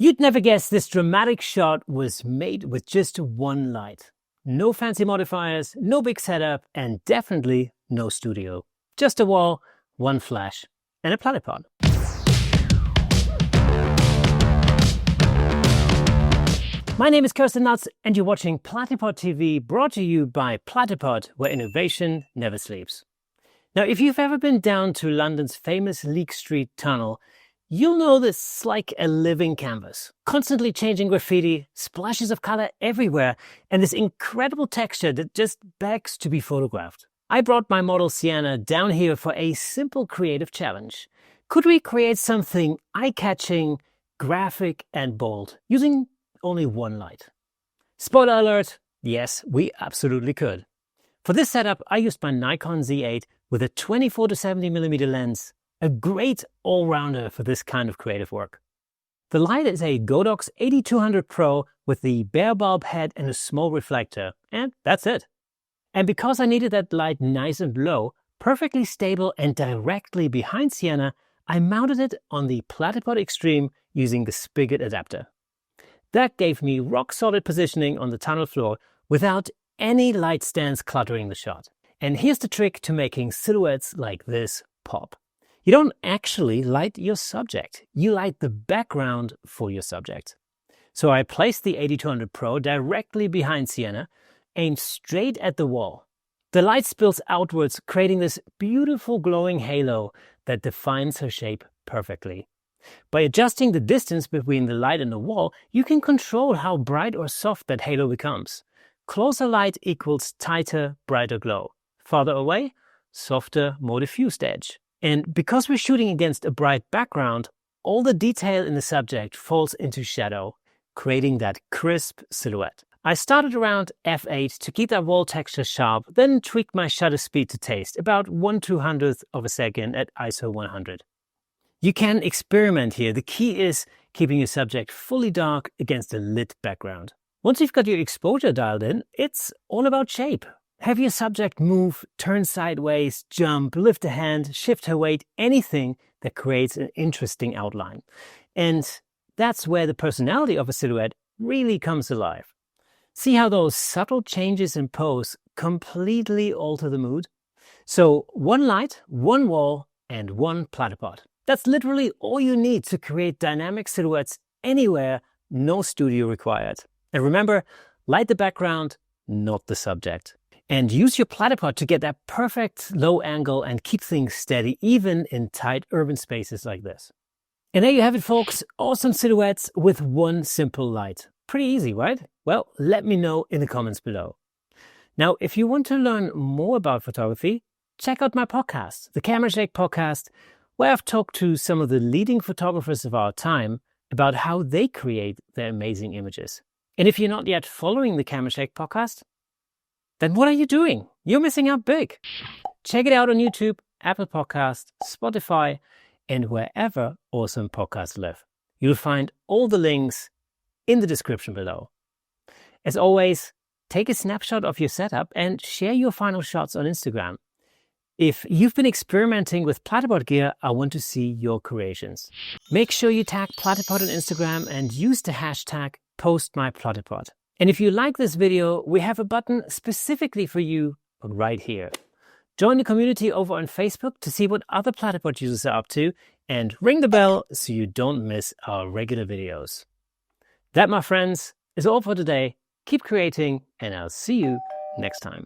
You'd never guess this dramatic shot was made with just one light. No fancy modifiers, no big setup, and definitely no studio. Just a wall, one flash, and a platypod. My name is Kersten Luts, and you're watching Platypod TV, brought to you by Platypod, where innovation never sleeps. Now, if you've ever been down to London's famous Leake Street Tunnel, you'll know this is like a living canvas. Constantly changing graffiti, splashes of color everywhere, and this incredible texture that just begs to be photographed. I brought my model Sienna down here for a simple creative challenge. Could we create something eye-catching, graphic, and bold, using only one light? Spoiler alert, yes, we absolutely could. For this setup, I used my Nikon Z8 with a 24-70mm lens, a great all-rounder for this kind of creative work. The light is a Godox 8200 Pro with the bare bulb head and a small reflector, and that's it. And because I needed that light nice and low, perfectly stable and directly behind Sienna, I mounted it on the Platypod Extreme using the spigot adapter. That gave me rock-solid positioning on the tunnel floor without any light stands cluttering the shot. And here's the trick to making silhouettes like this pop. You don't actually light your subject, you light the background for your subject. So I placed the 8200 Pro directly behind Sienna, aimed straight at the wall. The light spills outwards, creating this beautiful glowing halo that defines her shape perfectly. By adjusting the distance between the light and the wall, you can control how bright or soft that halo becomes. Closer light equals tighter, brighter glow. Farther away, softer, more diffused edge. And because we're shooting against a bright background, all the detail in the subject falls into shadow, creating that crisp silhouette. I started around f8 to keep that wall texture sharp, then tweaked my shutter speed to taste, about 1/200th of a second at ISO 100. You can experiment here. The key is keeping your subject fully dark against a lit background. Once you've got your exposure dialed in, it's all about shape. Have your subject move, turn sideways, jump, lift a hand, shift her weight, anything that creates an interesting outline. And that's where the personality of a silhouette really comes alive. See how those subtle changes in pose completely alter the mood? So one light, one wall, and one platypod. That's literally all you need to create dynamic silhouettes anywhere, no studio required. And remember, light the background, not the subject. And use your platypod to get that perfect low angle and keep things steady, even in tight urban spaces like this. And there you have it, folks. Awesome silhouettes with one simple light. Pretty easy, right? Well, let me know in the comments below. Now, if you want to learn more about photography, check out my podcast, the Camera Shake Podcast, where I've talked to some of the leading photographers of our time about how they create their amazing images. And if you're not yet following the Camera Shake Podcast, then what are you doing? You're missing out big. Check it out on YouTube, Apple Podcasts, Spotify, and wherever awesome podcasts live. You'll find all the links in the description below. As always, take a snapshot of your setup and share your final shots on Instagram. If you've been experimenting with platypod gear, I want to see your creations. Make sure you tag Platypod on Instagram and use the hashtag #PostMyPlatypod. And if you like this video, we have a button specifically for you right here. Join the community over on Facebook to see what other Platypod users are up to, and ring the bell so you don't miss our regular videos. That, my friends, is all for today. Keep creating, and I'll see you next time.